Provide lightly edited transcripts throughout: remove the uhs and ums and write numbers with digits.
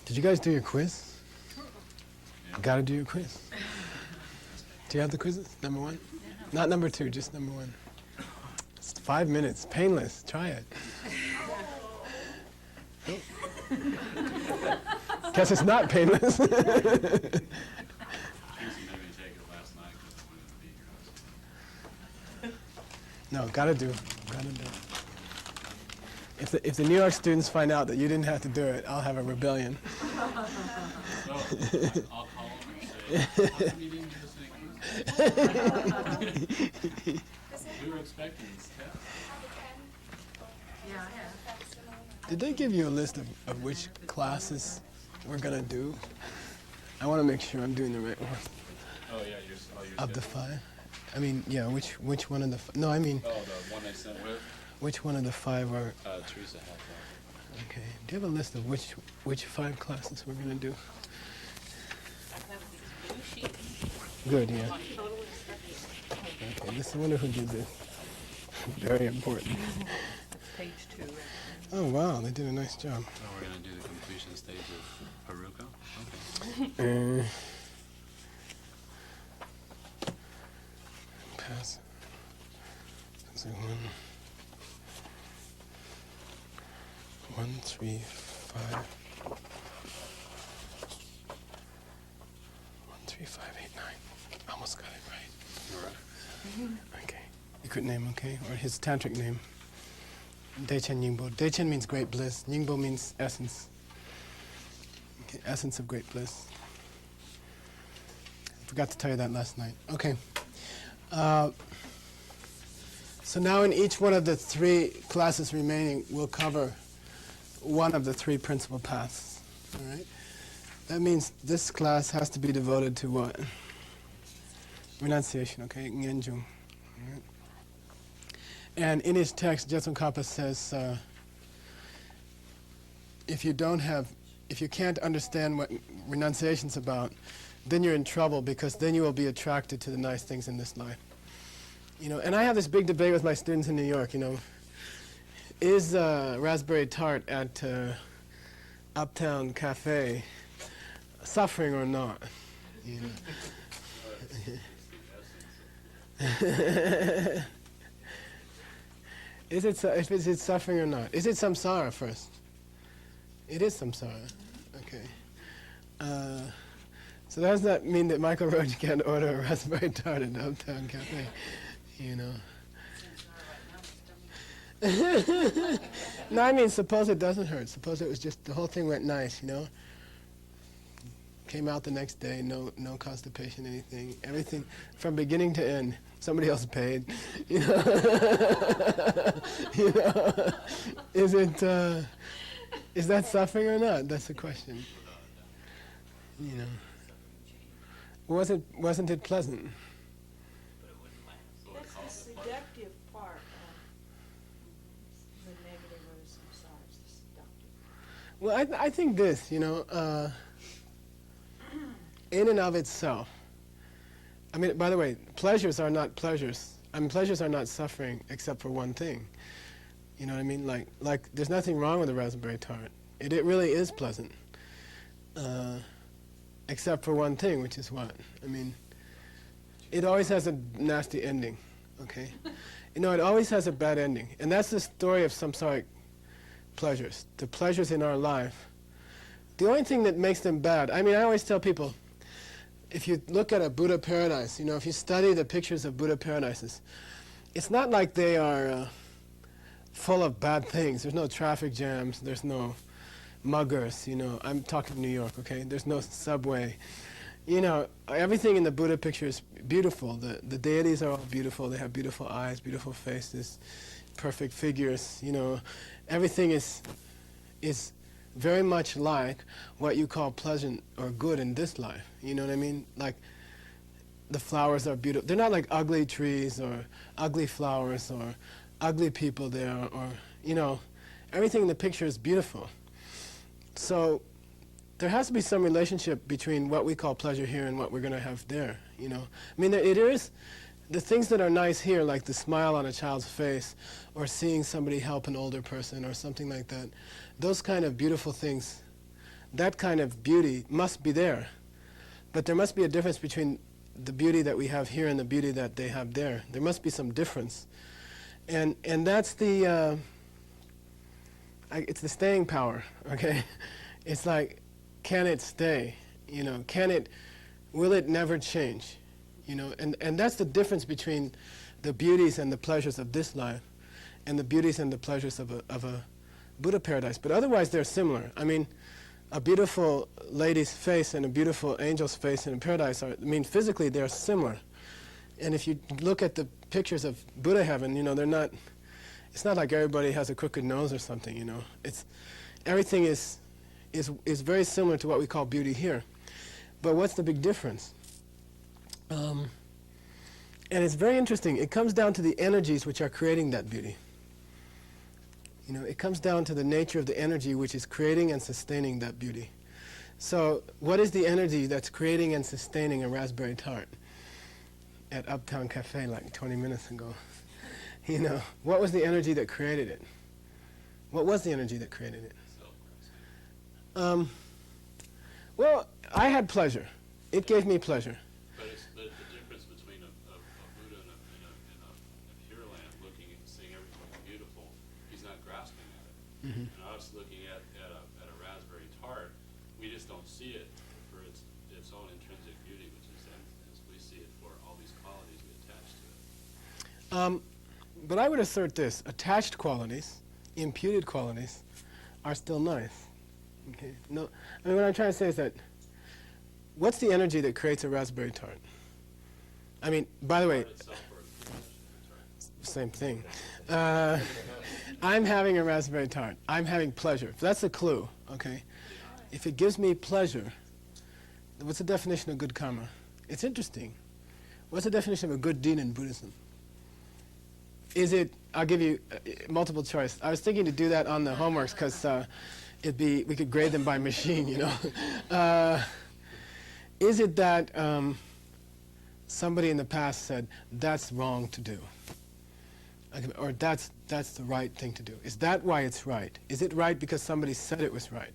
Did you guys do your quiz? Gotta do your quiz. Do you have the quizzes? Number one? Not number two, just number one. It's 5 minutes, painless. Try it. Guess it's not painless. No, gotta do. Gotta do. If the New York students find out that you didn't have to do it, I'll have a rebellion. So, I'll call them and say, how come you didn't do this? We were expecting this test. Did they give you a list of which classes we're going to do? I want to make sure I'm doing the right one. Oh, yeah, you're of the 5? I mean, yeah, which one of the... No, I mean... Oh, the one I sent with? Which one of the 5 are... Teresa has that. Okay. Do you have a list of which 5 classes we're going to do? Good, yeah. Okay, this, I wonder who did this. Very important. Page 2. Oh, wow, they did a nice job. So we're going to do the completion stage of Haruka? Okay. Pass. That's a 1, 3, 5. 1, 3, 5, 8, 9. Almost got it right. All right. Okay. Secret name, okay? Or his tantric name. Daichen Nyingbo. Daichen means great bliss. Nyingbo means essence. Okay, essence of great bliss. Forgot to tell you that last night. Okay. So now in each one of the 3 classes remaining, we'll cover one of the 3 principal paths. All right? That means this class has to be devoted to what? Renunciation, okay? Ngenjung. All right? And in his text, Jetsun Kappa says, if you can't understand what renunciation's about, then you're in trouble, because then you will be attracted to the nice things in this life. You know, and I have this big debate with my students in New York, you know. Is raspberry tart at Uptown Cafe suffering or not? You know. Is it suffering or not? Is it samsara first? It is samsara. Okay. So does that mean that Michael Roach can't order a raspberry tart at Uptown Cafe? You know. No, I mean, suppose it doesn't hurt. Suppose it was just, the whole thing went nice, you know. Came out the next day, no constipation, anything, everything from beginning to end. Somebody else paid, you know. You know, is that suffering or not? That's the question. You know, wasn't it pleasant? That's the seductive part of the negative or the samsara, is the seductive. Well, I think this, you know, in and of itself. I mean, by the way, pleasures are not pleasures. I mean, pleasures are not suffering except for one thing. You know what I mean? Like there's nothing wrong with a raspberry tart. It really is pleasant. Except for one thing, which is what? I mean, it always has a nasty ending, okay? You know, it always has a bad ending. And that's the story of samsaric pleasures, the pleasures in our life. The only thing that makes them bad, I mean, I always tell people, if you look at a Buddha paradise, you know, if you study the pictures of Buddha paradises, it's not like they are full of bad things. There's no traffic jams, there's no muggers, you know. I'm talking New York, okay? There's no subway. You know, everything in the Buddha picture is beautiful. The deities are all beautiful. They have beautiful eyes, beautiful faces, perfect figures, you know. Everything is very much like what you call pleasant or good in this life. You know what I mean? Like, the flowers are beautiful. They're not like ugly trees or ugly flowers or ugly people there or, you know, everything in the picture is beautiful. So there has to be some relationship between what we call pleasure here and what we're going to have there, you know. I mean, it is the things that are nice here, like the smile on a child's face or seeing somebody help an older person or something like that. Those kind of beautiful things, that kind of beauty must be there. But there must be a difference between the beauty that we have here and the beauty that they have there. There must be some difference. And that's the, it's the staying power, okay? It's like, can it stay? You know, will it never change? You know, and that's the difference between the beauties and the pleasures of this life and the beauties and the pleasures of a Buddha paradise. But otherwise they're similar. I mean, a beautiful lady's face and a beautiful angel's face in a paradise I mean, physically they're similar. And if you look at the pictures of Buddha heaven, you know, it's not like everybody has a crooked nose or something, you know. Everything is very similar to what we call beauty here. But what's the big difference? And it's very interesting. It comes down to the energies which are creating that beauty. You know, it comes down to the nature of the energy which is creating and sustaining that beauty. So what is the energy that's creating and sustaining a raspberry tart at Uptown Cafe like 20 minutes ago? You know, what was the energy that created it? What was the energy that created it? Well, I had pleasure. It gave me pleasure. But the difference between a Buddha and a Pure Land looking and seeing everything beautiful, he's not grasping at it. Mm-hmm. And us looking at a raspberry tart, we just don't see it for its own intrinsic beauty, which is as we see it for all these qualities we attach to it. But I would assert this: attached qualities, imputed qualities, are still nice. Okay. No, I mean, what I'm trying to say is that what's the energy that creates a raspberry tart? I mean, by the way, Itself or the possession of the tart. same thing. I'm having a raspberry tart. I'm having pleasure. That's the clue, okay? If it gives me pleasure, what's the definition of good karma? It's interesting. What's the definition of a good deed in Buddhism? Is it, I'll give you multiple choice. I was thinking to do that on the homeworks because we could grade them by machine, you know. Is it that somebody in the past said, that's wrong to do? Or that's the right thing to do? Is that why it's right? Is it right because somebody said it was right?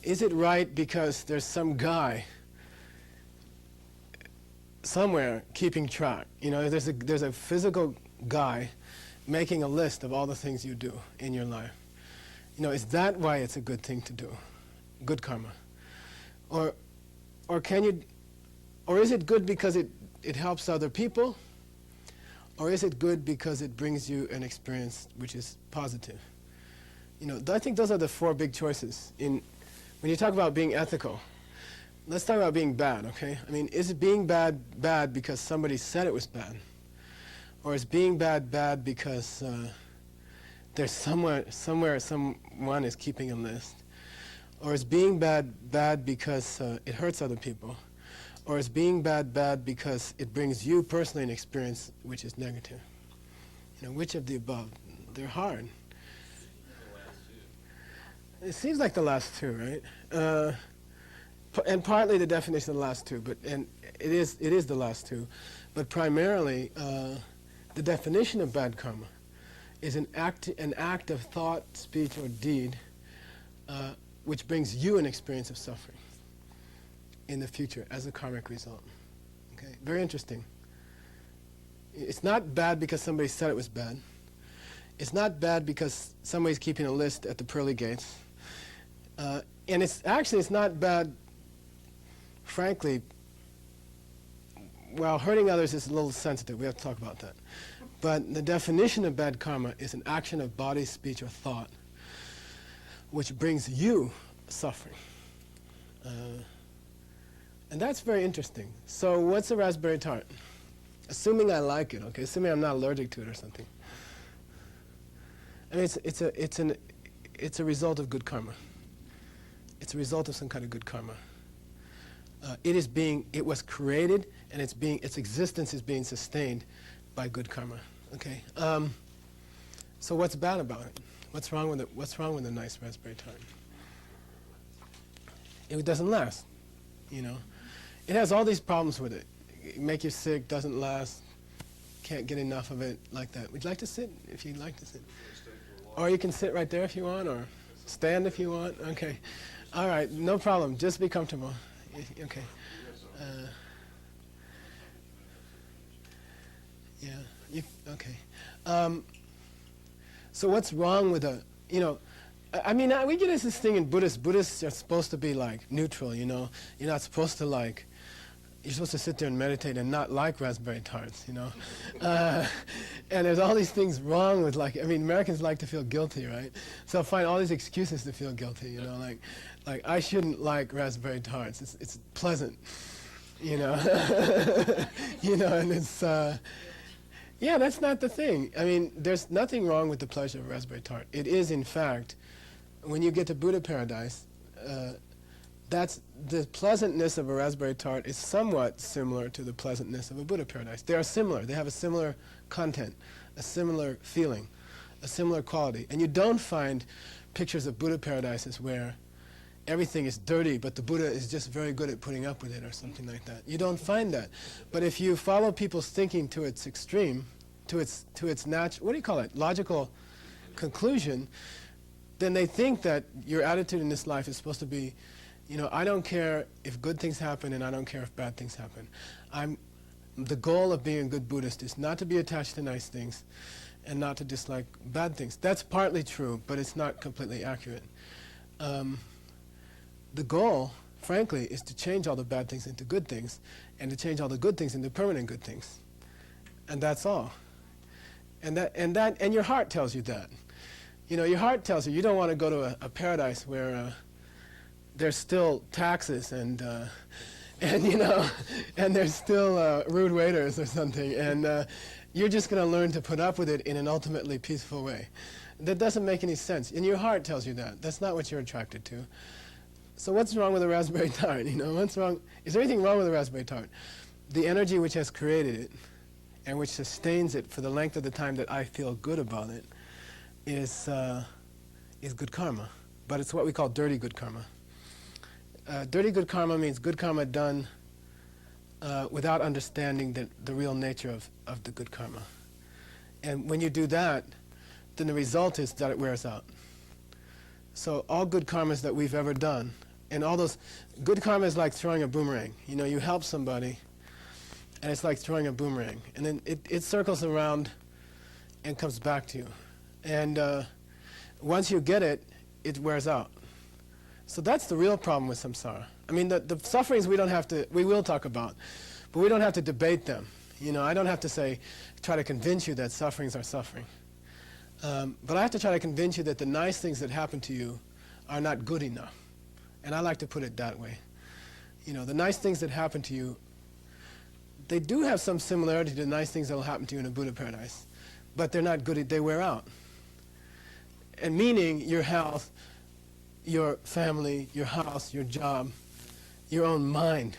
Is it right because there's some guy somewhere keeping track? You know, there's a physical guy making a list of all the things you do in your life. You know, is that why it's a good thing to do? Good karma. Or is it good because it helps other people? Or is it good because it brings you an experience which is positive? You know, I think those are the four big choices when you talk about being ethical. let's talk about being bad, okay? I mean, is it being bad because somebody said it was bad? Or is being bad because there's someone is keeping a list? Or is being bad because it hurts other people? Or is being bad because it brings you personally an experience which is negative? You know, which of the above? They're hard. It seems like the last two, right? And partly the definition of the last two, and it is the last two, but primarily the definition of bad karma is an act of thought, speech, or deed which brings you an experience of suffering in the future as a karmic result. Okay, very interesting. It's not bad because somebody said it was bad. It's not bad because somebody's keeping a list at the pearly gates. And it's not bad, frankly. Well, hurting others is a little sensitive. We have to talk about that. But the definition of bad karma is an action of body, speech, or thought which brings you suffering. And that's very interesting. So what's a raspberry tart? Assuming I like it, okay? Assuming I'm not allergic to it or something. I mean, it's a result of good karma. It's a result of some kind of good karma. It was created, and its existence is being sustained by good karma. Okay. So what's bad about it? What's wrong with it? What's wrong with a nice raspberry tart? It doesn't last. You know, it has all these problems with it. It make you sick, doesn't last, can't get enough of it, like that. Would you like to sit? If you'd like to sit, or you can sit right there if you want, or stand if you want. Okay. All right, no problem. Just be comfortable. Okay. Yeah. Okay. So what's wrong with we get this thing in Buddhists. Buddhists are supposed to be like neutral, you know. You're not supposed to like, you're supposed to sit there and meditate and not like raspberry tarts, you know. And there's all these things wrong with Americans like to feel guilty, right? So find all these excuses to feel guilty, you know, like I shouldn't like raspberry tarts. It's pleasant, you know. You know, and it's, yeah, that's not the thing. I mean, there's nothing wrong with the pleasure of raspberry tart. It is, in fact, when you get to Buddha paradise, that's the pleasantness of a raspberry tart is somewhat similar to the pleasantness of a Buddha paradise. They are similar. They have a similar content, a similar feeling, a similar quality. And you don't find pictures of Buddha paradises where everything is dirty, but the Buddha is just very good at putting up with it or something like that. You don't find that. But if you follow people's thinking to its extreme, to its natural, what do you call it, logical conclusion, then they think that your attitude in this life is supposed to be, you know, I don't care if good things happen and I don't care if bad things happen. The goal of being a good Buddhist is not to be attached to nice things and not to dislike bad things. That's partly true, but it's not completely accurate. The goal, frankly, is to change all the bad things into good things and to change all the good things into permanent good things. And that's all. And your heart tells you that. You know, your heart tells you don't want to go to a paradise where there's still taxes and you know, and there's still rude waiters or something, and you're just going to learn to put up with it in an ultimately peaceful way. That doesn't make any sense. And your heart tells you that. That's not what you're attracted to. So what's wrong with a raspberry tart? You know, what's wrong? Is there anything wrong with a raspberry tart? The energy which has created it and which sustains it for the length of the time that I feel good about it is good karma. But it's what we call dirty good karma. Dirty good karma means good karma done without understanding the real nature of the good karma. And when you do that, then the result is that it wears out. So all good karmas that we've ever done, and all those good karma is like throwing a boomerang. You know, you help somebody, and it's like throwing a boomerang, and then it circles around and comes back to you. And once you get it, it wears out. So that's the real problem with samsara. I mean, the sufferings we will talk about, but we don't have to debate them. You know, I don't have to try to convince you that sufferings are suffering. But I have to try to convince you that the nice things that happen to you are not good enough. And I like to put it that way. The nice things that happen to you, they do have some similarity to the nice things that will happen to you in a Buddha paradise, but they're not good, they wear out. And meaning your health, your family, your house, your job, your own mind,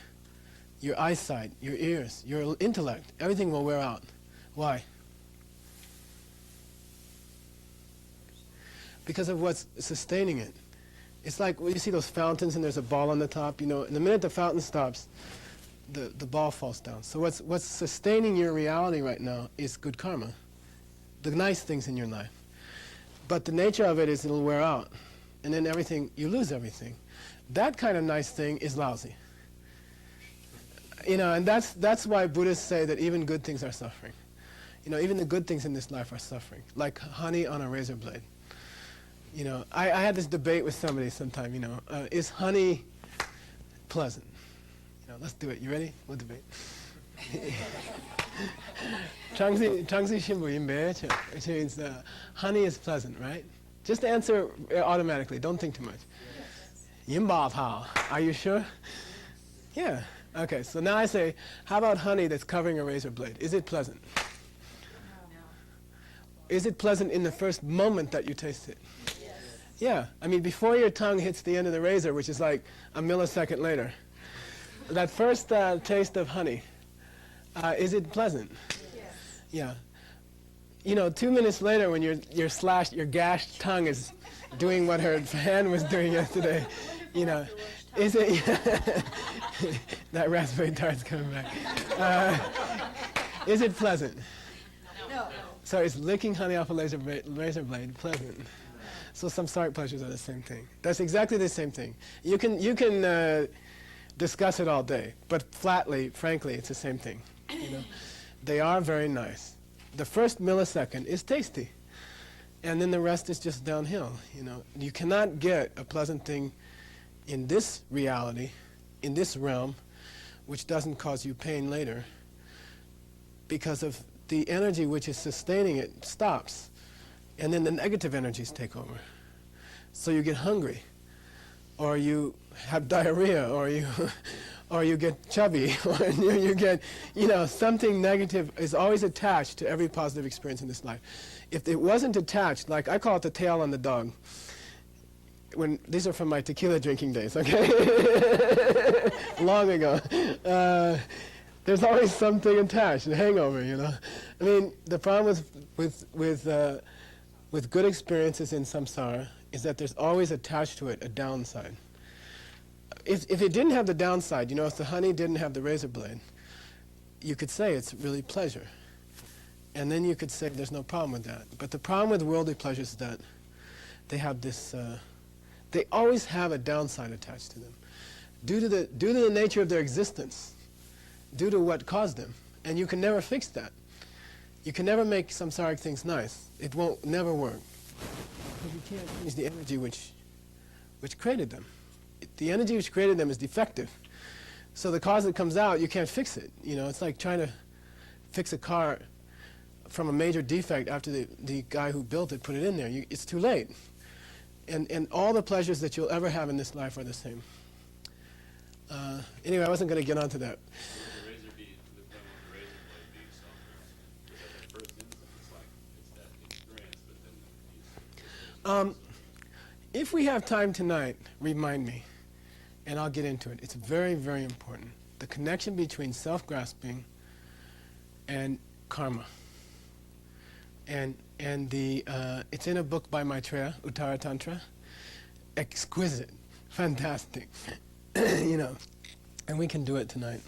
your eyesight, your ears, your intellect, everything will wear out. Why? Because of what's sustaining it. It's like when you see those fountains and there's a ball on the top, and the minute the fountain stops, the ball falls down. So what's sustaining your reality right now is good karma, the nice things in your life. But the nature of it is it'll wear out, and then you lose everything. That kind of nice thing is lousy. And that's why Buddhists say that even good things are suffering. Even the good things in this life are suffering, like honey on a razor blade. I had this debate with somebody sometime, is honey pleasant? Let's do it. You ready? We'll debate. Changsi Shimbu Yimbe, which means honey is pleasant, right? Just answer automatically. Don't think too much. Yimba Pao. Are you sure? Yeah. Okay, so now I say, how about honey that's covering a razor blade? Is it pleasant? Is it pleasant in the first moment that you taste it? Yeah, before your tongue hits the end of the razor, which is like a millisecond later, that first taste of honey, is it pleasant? Yes. Yeah. 2 minutes later, when your gashed tongue is doing what her hand was doing yesterday, is it? That raspberry tart's coming back. Is it pleasant? No. So is licking honey off a razor blade pleasant? So samsaric pleasures are the same thing. That's exactly the same thing. You can discuss it all day, but frankly, it's the same thing. They are very nice. The first millisecond is tasty, and then the rest is just downhill. You cannot get a pleasant thing in this reality, in this realm, which doesn't cause you pain later, because of the energy which is sustaining it stops. And then the negative energies take over. So you get hungry, or you have diarrhea, or you get chubby, or you get, something negative is always attached to every positive experience in this life. If it wasn't attached, like I call it the tail on the dog. These are from my tequila drinking days, okay? Long ago. There's always something attached, a hangover, The problem with good experiences in samsara is that there's always attached to it a downside. If it didn't have the downside, if the honey didn't have the razor blade, you could say it's really pleasure. And then you could say there's no problem with that. But the problem with worldly pleasures is that they have this, they always have a downside attached to them. Due to the nature of their existence, due to what caused them. And you can never fix that. You can never make samsaric things nice. It won't never work. Because you can't change the energy which created them. The energy which created them is defective. So the cause that comes out, you can't fix it. It's like trying to fix a car from a major defect after the guy who built it put it in there. It's too late. And all the pleasures that you'll ever have in this life are the same. Anyway, I wasn't going to get onto that. The razor blade being self-grasping. Because at first instance, it's that experience, but then if we have time tonight, remind me, and I'll get into it. It's very, very important. The connection between self-grasping and karma. And it's in a book by Maitreya, Uttara Tantra. Exquisite, fantastic. And we can do it tonight.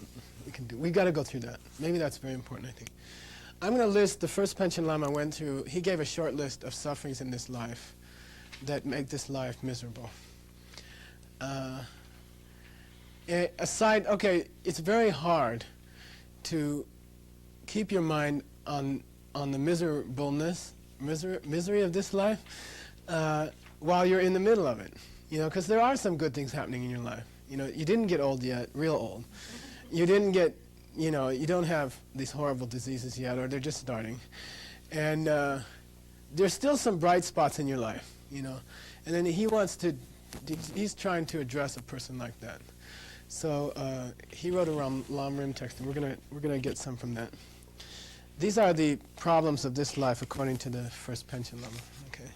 We got to go through that. Maybe that's very important, I think. I'm going to list the first Panchen Lama went through. He gave a short list of sufferings in this life that make this life miserable. It's very hard to keep your mind on the misery of this life while you're in the middle of it. Because there are some good things happening in your life. You didn't get old yet, real old. You didn't get, you don't have these horrible diseases yet, or they're just starting. And there's still some bright spots in your life, And then he's trying to address a person like that. So he wrote a long rim text, and we're gonna get some from that. These are the problems of this life according to the first pension level. Okay.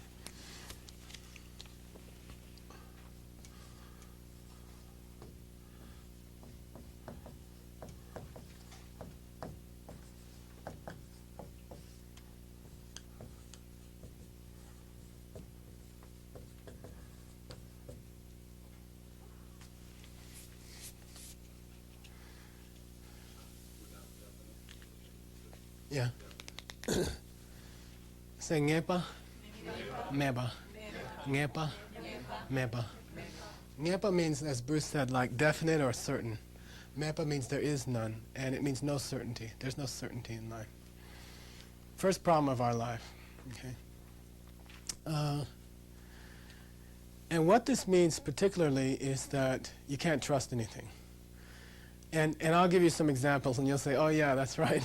Yeah. Say ngepa, meba. Ngepa, meba. Ngepa means, as Bruce said, like definite or certain. Mepa means there is none, and it means no certainty. There's no certainty in life. First problem of our life. Okay. And what this means particularly is that you can't trust anything. And I'll give you some examples, and you'll say, oh yeah, that's right.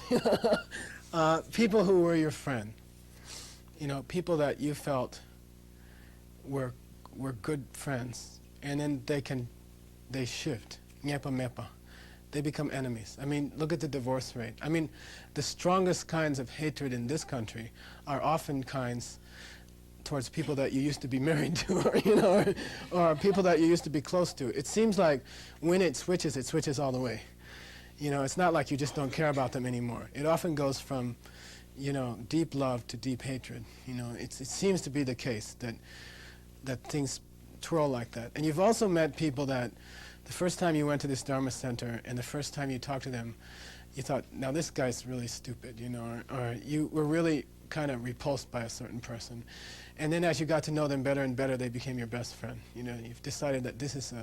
People who were your friend, people that you felt were good friends, and then they shift, nyepa mepa. They become enemies. I mean, look at the divorce rate. I mean, the strongest kinds of hatred in this country are often kinds towards people that you used to be married to, or people that you used to be close to. It seems like when it switches all the way. It's not like you just don't care about them anymore. It often goes from, deep love to deep hatred. It seems to be the case that things twirl like that. And you've also met people that the first time you went to this Dharma center and the first time you talked to them, you thought, now this guy's really stupid, or you were really kind of repulsed by a certain person. And then as you got to know them better and better, they became your best friend. You've decided that this is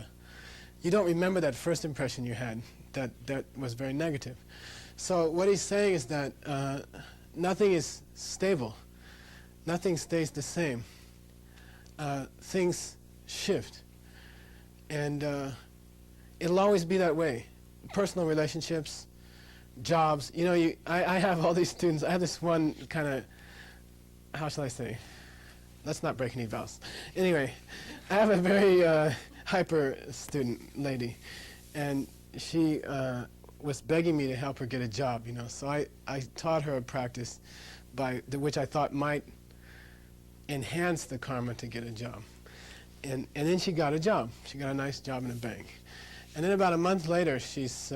you don't remember that first impression you had that was very negative. So what he's saying is that nothing is stable. Nothing stays the same. Things shift. And it'll always be that way. Personal relationships, jobs. I have all these students. I have this one kind of, how shall I say? Let's not break any vows. Anyway, I have a very hyper student lady, and she was begging me to help her get a job, So I taught her a practice which I thought might enhance the karma to get a job. And then she got a job. She got a nice job in a bank. And then about a month later, she's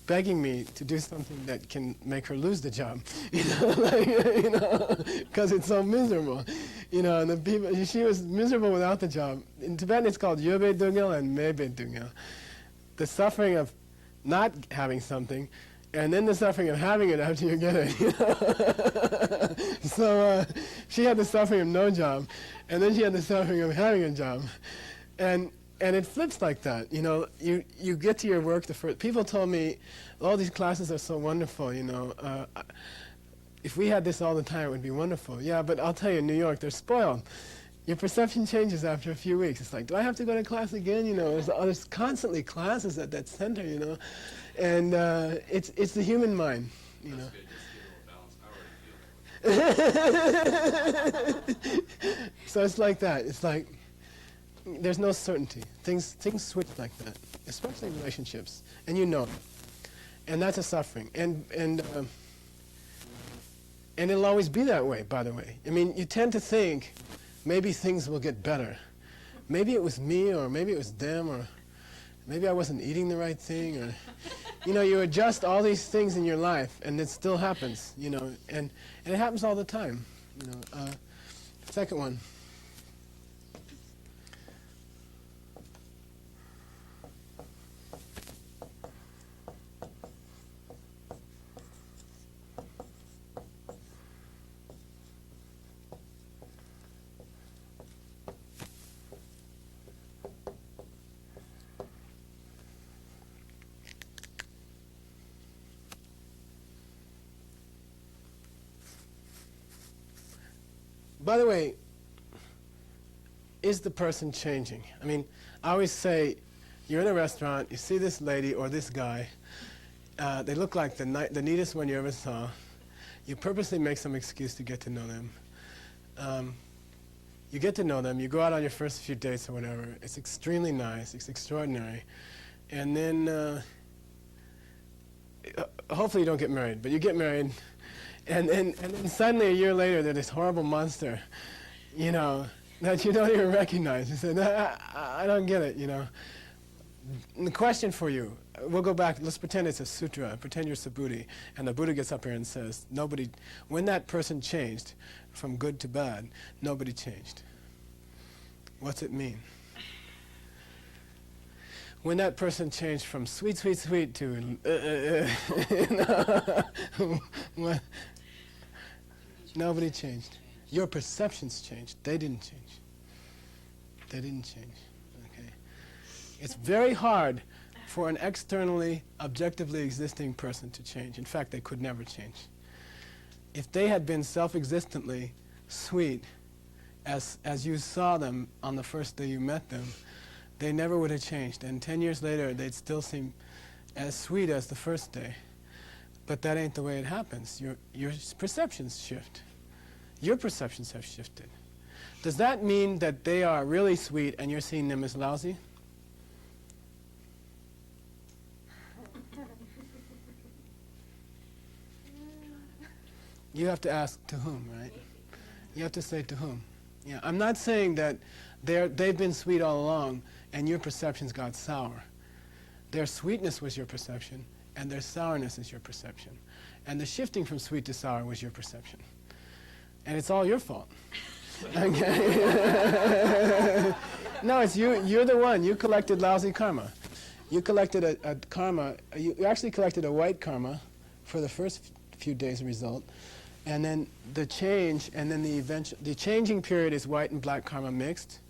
begging me to do something that can make her lose the job, because it's so miserable, and the people, she was miserable without the job. In Tibetan, it's called yobe dungel and mebe dungel. The suffering of not having something, and then the suffering of having it after you get it. So she had the suffering of no job, and then she had the suffering of having a job, and it flips like that. You get to your work the first. People told me, all these classes are so wonderful. If we had this all the time, it would be wonderful. Yeah, but I'll tell you, in New York, they're spoiled. Your perception changes after a few weeks. It's like, do I have to go to class again? There's constantly classes at that center. And it's the human mind. That's good. Just get a little balance. I already feel that. So it's like that. It's like there's no certainty. Things switch like that, especially in relationships, and and that's a suffering. And it'll always be that way. By the way, I mean, you tend to think maybe things will get better. Maybe it was me, or maybe it was them, or maybe I wasn't eating the right thing, or you adjust all these things in your life, and it still happens. And it happens all the time. Second one. By the way, is the person changing? I mean, I always say, you're in a restaurant, you see this lady or this guy, they look like the neatest one you ever saw. You purposely make some excuse to get to know them. You get to know them, you go out on your first few dates or whatever, it's extremely nice, it's extraordinary, and then hopefully you don't get married, but you get married, and then suddenly a year later there's this horrible monster, you know, that you don't even recognize. You say, I don't get it, you know. And the question for you, we'll go back, let's pretend it's a sutra, pretend you're Subhuti, and the Buddha gets up here and says, nobody, when that person changed from good to bad, nobody changed. What's it mean? When that person changed from sweet, sweet, sweet to what? Nobody changed. Your perceptions changed. They didn't change. They didn't change. Okay. It's very hard for an externally, objectively existing person to change. In fact, they could never change. If they had been self-existently sweet, as you saw them on the first day you met them, they never would have changed. And 10 years later, they'd still seem as sweet as the first day. But that ain't the way it happens. Your perceptions shift. Your perceptions have shifted. Does that mean that they are really sweet and you're seeing them as lousy? You have to ask to whom, right? You have to say to whom. Yeah, I'm not saying that they've been sweet all along and your perceptions got sour. Their sweetness was your perception and their sourness is your perception. And the shifting from sweet to sour was your perception. And it's all your fault. Okay? No, it's you. You're the one. You collected lousy karma. You collected a karma. You actually collected a white karma for the first few days result. And then the change, and then the changing period is white and black karma mixed.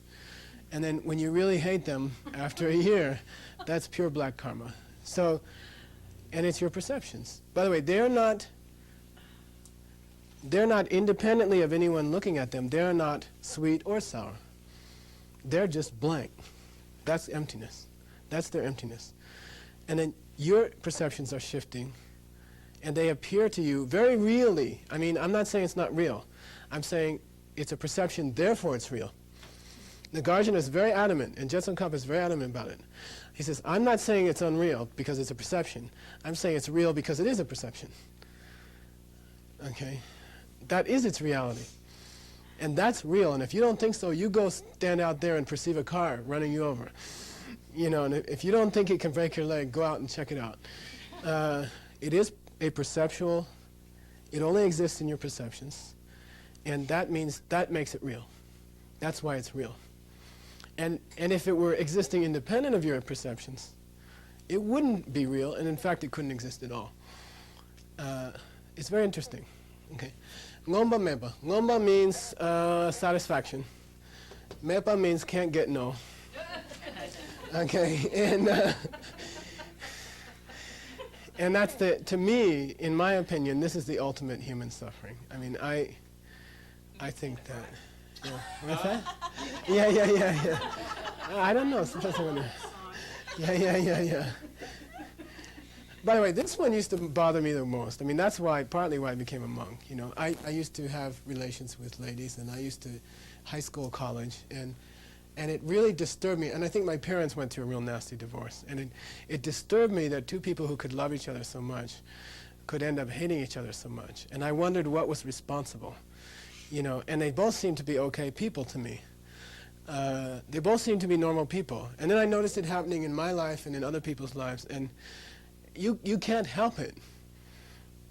And then when you really hate them after a year, that's pure black karma. So, and it's your perceptions. By the way, they're not independently of anyone looking at them. They're not sweet or sour. They're just blank. That's emptiness. That's their emptiness. And then your perceptions are shifting, and they appear to you very really. I mean, I'm not saying it's not real. I'm saying it's a perception, therefore it's real. Nagarjuna is very adamant, and Jetsun Kappa is very adamant about it. He says, I'm not saying it's unreal because it's a perception. I'm saying it's real because it is a perception. Okay? That is its reality. And that's real. And if you don't think so, you go stand out there and perceive a car running you over. You know, and if you don't think it can break your leg, go out and check it out. It is a perceptual, it only exists in your perceptions. And that means, that makes it real. That's why it's real. And if it were existing independent of your perceptions, it wouldn't be real, and in fact it couldn't exist at all. It's very interesting. Okay. Ngomba mepa. Ngomba means satisfaction. Mepa means can't get no. Okay, and that's to me, in my opinion, this is the ultimate human suffering. I mean, I think that. Yeah. What's that? Yeah. I don't know. Sometimes I wonder. Yeah. By the way, this one used to bother me the most. I mean, that's partly why I became a monk. You know, I used to have relations with ladies, and I used to high school, college, and it really disturbed me. And I think my parents went through a real nasty divorce, and it disturbed me that two people who could love each other so much could end up hating each other so much. And I wondered what was responsible. You know, and they both seemed to be okay people to me. They both seemed to be normal people. And then I noticed it happening in my life and in other people's lives, and you can't help it.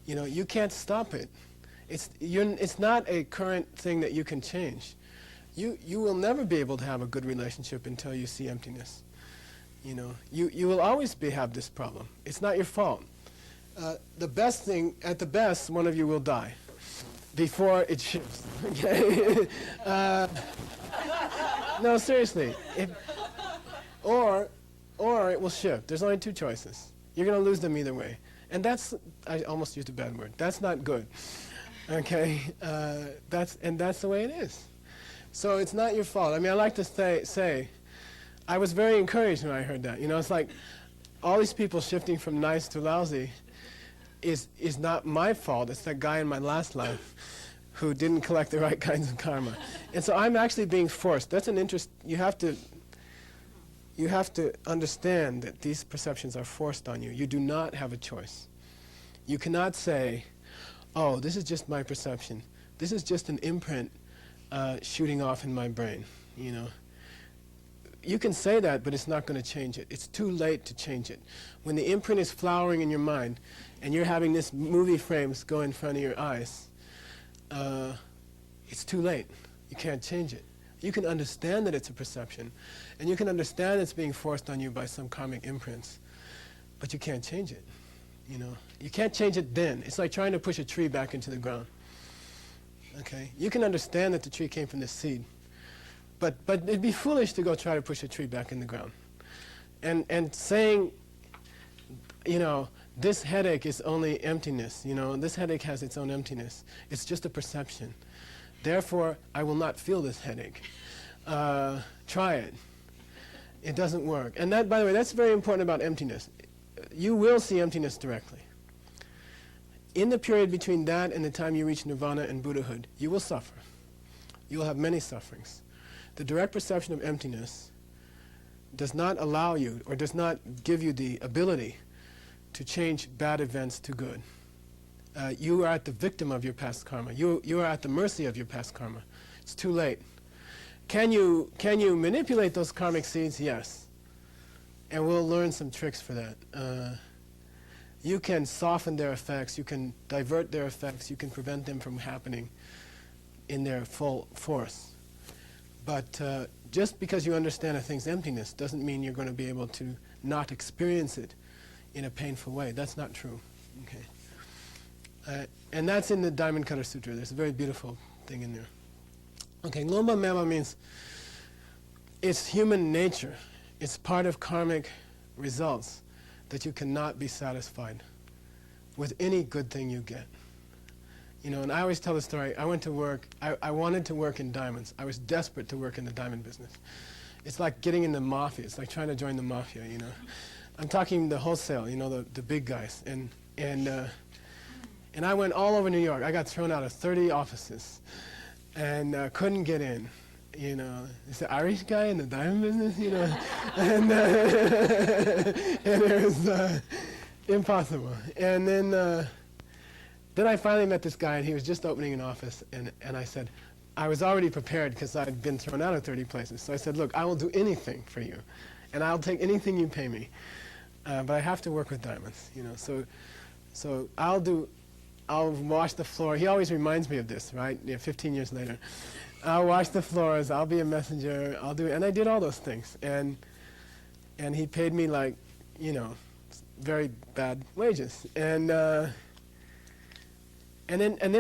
You know, you can't stop it. It's not a current thing that you can change. You will never be able to have a good relationship until you see emptiness. You know, you will always have this problem. It's not your fault. The best thing, at the best, one of you will die before it shifts. Okay? No, seriously. Or it will shift. There's only two choices. You're going to lose them either way. And I almost used a bad word. That's not good. Okay? That's the way it is. So it's not your fault. I mean, I like to say, I was very encouraged when I heard that. You know, it's like all these people shifting from nice to lousy is not my fault. It's that guy in my last life who didn't collect the right kinds of karma. And so I'm actually being forced. That's an interest. You have to you have to understand that these perceptions are forced on you. You do not have a choice. You cannot say, oh, this is just my perception. This is just an imprint shooting off in my brain, you know. You can say that, but it's not going to change it. It's too late to change it. When the imprint is flowering in your mind and you're having this movie frames go in front of your eyes, it's too late. You can't change it. You can understand that it's a perception, and you can understand it's being forced on you by some karmic imprints, but you can't change it. You know, you can't change it then. It's like trying to push a tree back into the ground. Okay, you can understand that the tree came from this seed, but it'd be foolish to go try to push a tree back in the ground, and saying, you know, this headache is only emptiness. You know, this headache has its own emptiness. It's just a perception. Therefore, I will not feel this headache. Try it. It doesn't work. And that, by the way, that's very important about emptiness. You will see emptiness directly. In the period between that and the time you reach nirvana and Buddhahood, you will suffer. You will have many sufferings. The direct perception of emptiness does not allow you, or does not give you the ability to change bad events to good. You are at the victim of your past karma. You are at the mercy of your past karma. It's too late. Can you manipulate those karmic seeds? Yes. And we'll learn some tricks for that. You can soften their effects. You can divert their effects. You can prevent them from happening in their full force. But just because you understand a thing's emptiness doesn't mean you're going to be able to not experience it in a painful way. That's not true. Okay. And that's in the Diamond Cutter Sutra. There's a very beautiful thing in there. Okay, Lomba Meba means it's human nature. It's part of karmic results that you cannot be satisfied with any good thing you get. You know, and I always tell the story. I went to work. I wanted to work in diamonds. I was desperate to work in the diamond business. It's like getting in the mafia. It's like trying to join the mafia, you know. I'm talking the wholesale, you know, the big guys. And I went all over New York. I got thrown out of 30 offices and couldn't get in. You know, it's the Irish guy in the diamond business, you know. And it was impossible. And then I finally met this guy, and he was just opening an office. And I said, I was already prepared because I'd been thrown out of 30 places. So I said, look, I will do anything for you. And I'll take anything you pay me. But I have to work with diamonds, you know. So I'll wash the floor. He always reminds me of this, right? Yeah, 15 years later. I'll wash the floors, I'll be a messenger, I'll do it. And I did all those things. And he paid me like, you know, very bad wages. And then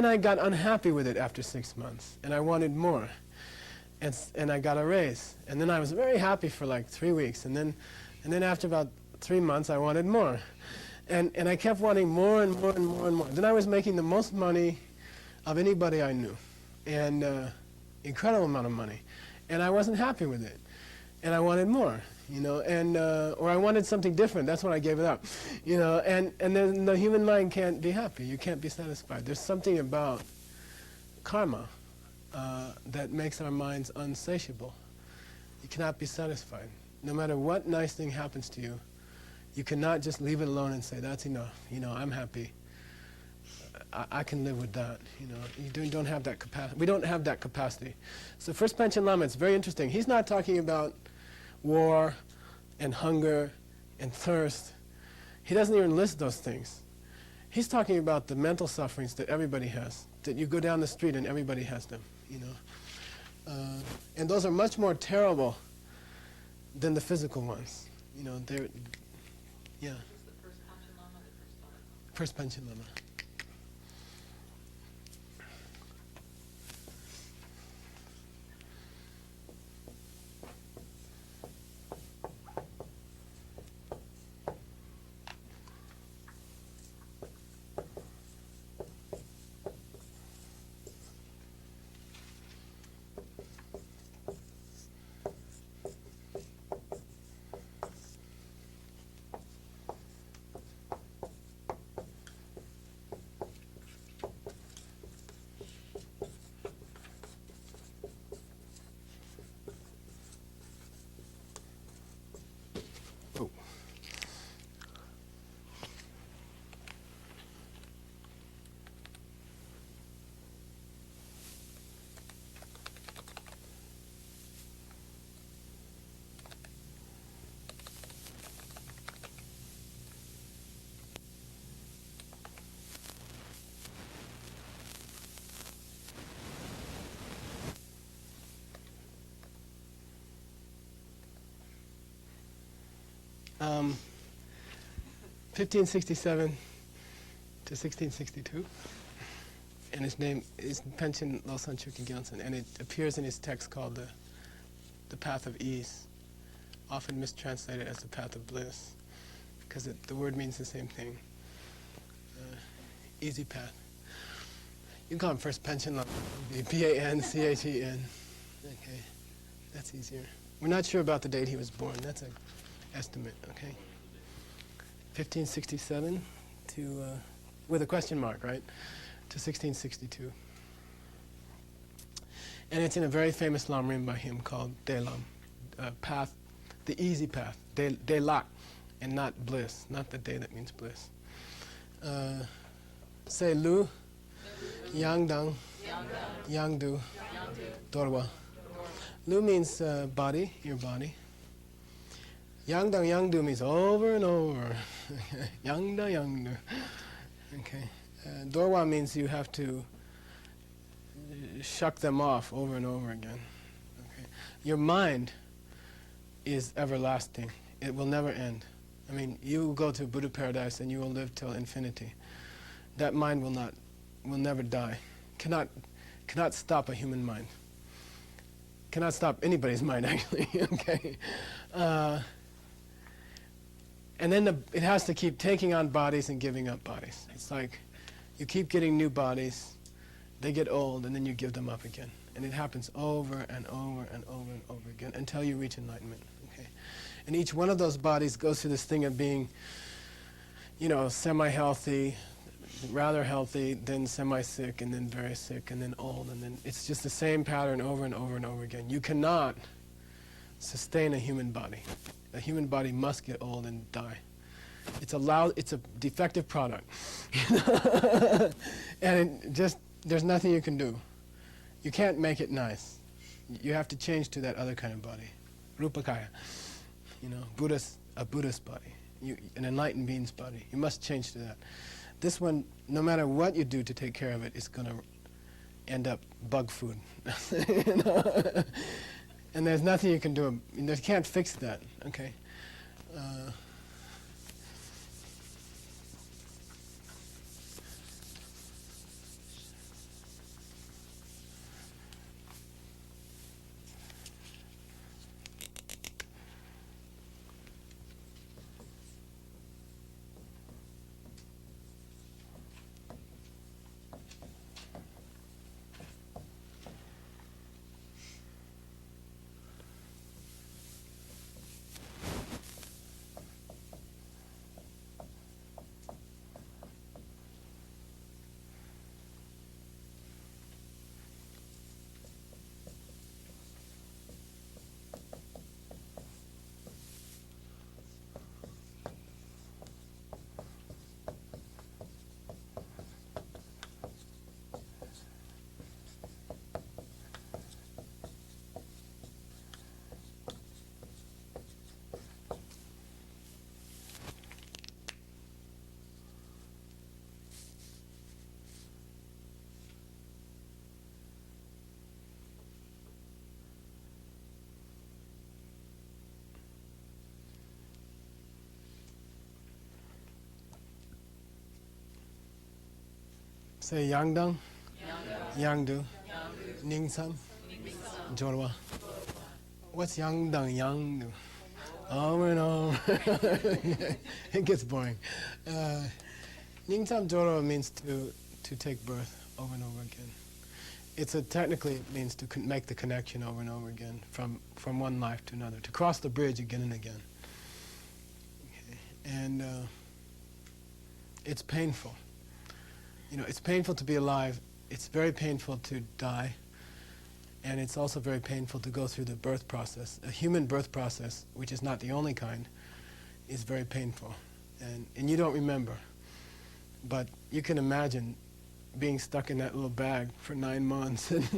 I got unhappy with it after 6 months. And I wanted more. And I got a raise. And then I was very happy for like 3 weeks. And then after about 3 months, I wanted more. And I kept wanting more and more and more and more. Then I was making the most money of anybody I knew, and incredible amount of money. And I wasn't happy with it. And I wanted more, you know, and or I wanted something different. That's when I gave it up, you know. And then the human mind can't be happy. You can't be satisfied. There's something about karma that makes our minds unsatiable. You cannot be satisfied. No matter what nice thing happens to you, you cannot just leave it alone and say, that's enough, you know, I'm happy. I can live with that, you know. You don't have that capacity. We don't have that capacity. So First Panchen Lama, it's very interesting. He's not talking about war and hunger and thirst. He doesn't even list those things. He's talking about the mental sufferings that everybody has, that you go down the street and everybody has them, you know. And those are much more terrible than the physical ones. You know, they're, yeah. Is the first Panchen Lama the First first Lama? Panchen Lama. 1567 to 1662. And his name is Pension Losang Chuki Gyaltsen, and it appears in his text called the Path of Ease, often mistranslated as the Path of Bliss, because the word means the same thing. Easy path. You can call him first Pension Losang, P-A-N-C-H-E-N. Okay, that's easier. We're not sure about the date he was born. That's an estimate, okay? 1567 to, with a question mark, right? To 1662. And it's in a very famous lamrim by him called Delam, path, the easy path, Delak, and not bliss, not the day that means bliss. Say Lu, Yangdang, Yangdu, Dorwa. Lu means body, your body. Yangdang, Yangdu means over and over. Yangda, Yangdu. Okay. Dorwa means you have to shuck them off over and over again. Okay. Your mind is everlasting. It will never end. I mean, you will go to Buddha paradise and you will live till infinity. That mind will never die. Cannot stop a human mind. Cannot stop anybody's mind, actually. Okay. And then it has to keep taking on bodies and giving up bodies. It's like you keep getting new bodies, they get old, and then you give them up again. And it happens over and over and over and over again until you reach enlightenment. Okay? And each one of those bodies goes through this thing of being, semi-healthy, rather healthy, then semi-sick, and then very sick, and then old, and then it's just the same pattern over and over and over again. You cannot sustain a human body. A human body must get old and die. It's a defective product. And there's nothing you can do. You can't make it nice. You have to change to that other kind of body. Rupakaya. A Buddhist body. An enlightened being's body. You must change to that. This one, no matter what you do to take care of it, it's going to end up bug food. And there's nothing you can do. You can't fix that, okay? Say Yangdang, Yangdu, Ningsam, Jorwa. What's Yangdang, Yangdu? Over and over. It gets boring. Ningsam Jorwa means to take birth over and over again. Technically it means to make the connection over and over again from one life to another, to cross the bridge again and again. Okay. And it's painful. It's painful to be alive. It's very painful to die. And it's also very painful to go through the birth process. A human birth process, which is not the only kind, is very painful. And you don't remember. But you can imagine being stuck in that little bag for 9 months. And,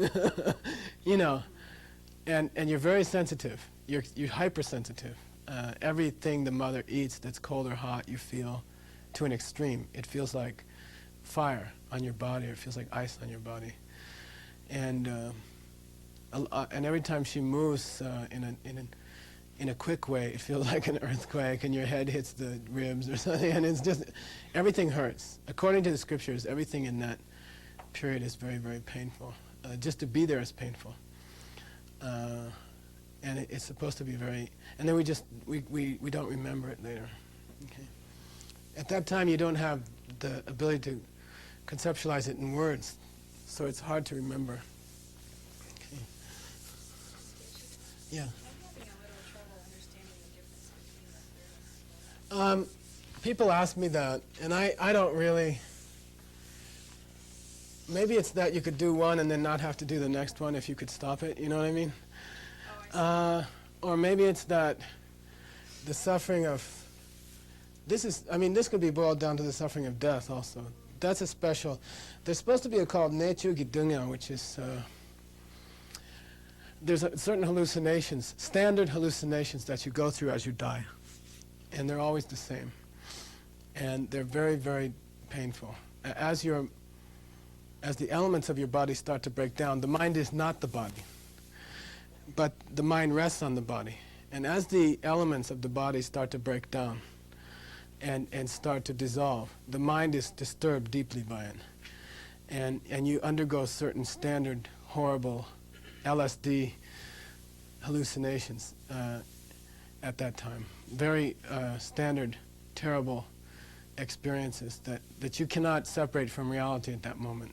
and you're very sensitive. You're hypersensitive. Everything the mother eats that's cold or hot, you feel to an extreme. It feels like fire on your body, or it feels like ice on your body, and every time she moves in in a quick way, it feels like an earthquake and your head hits the ribs or something, and it's just, everything hurts. According to the scriptures, everything in that period is very, very painful. Just to be there is painful. And it's supposed to be very, and then we don't remember it later. Okay. At that time, you don't have the ability to conceptualize it in words, so it's hard to remember. Okay. Yeah. I'm having a little trouble understanding the difference between the third. People ask me that, and I don't really. Maybe it's that you could do one and then not have to do the next one if you could stop it, you know what I mean? Oh, I see. Or maybe it's that the suffering of, this could be boiled down to the suffering of death also. That's a special, there's supposed to be a called Nechu Gidunga, which is, there's certain hallucinations, standard hallucinations that you go through as you die. And they're always the same. And they're very, very painful. As the elements of your body start to break down, the mind is not the body, but the mind rests on the body. And as the elements of the body start to break down and start to dissolve, the mind is disturbed deeply by it. And you undergo certain standard, horrible LSD hallucinations at that time. Very standard, terrible experiences that you cannot separate from reality at that moment.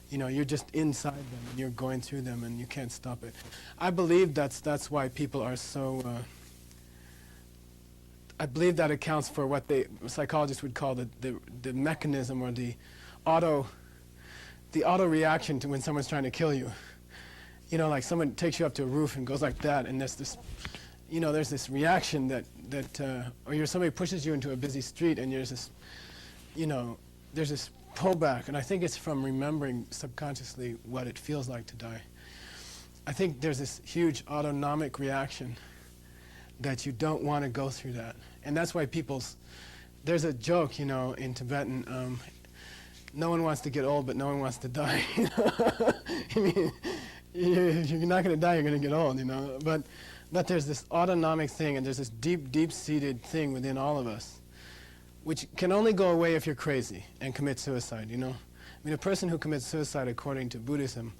You know, you're just inside them and you're going through them and you can't stop it. I believe that's why people are so, I believe that accounts for what psychologists would call the mechanism or the auto reaction to when someone's trying to kill you. You know, like someone takes you up to a roof and goes like that, and there's this, you know, there's this reaction or somebody pushes you into a busy street and there's this, you know, there's this pullback, and I think it's from remembering subconsciously what it feels like to die. I think there's this huge autonomic reaction that you don't want to go through that. And that's why there's a joke, you know, in Tibetan, no one wants to get old, but no one wants to die. I mean, if you're not going to die, you're going to get old, you know. But there's this autonomic thing, and there's this deep, deep-seated thing within all of us, which can only go away if you're crazy and commit suicide, you know. I mean, a person who commits suicide, according to Buddhism,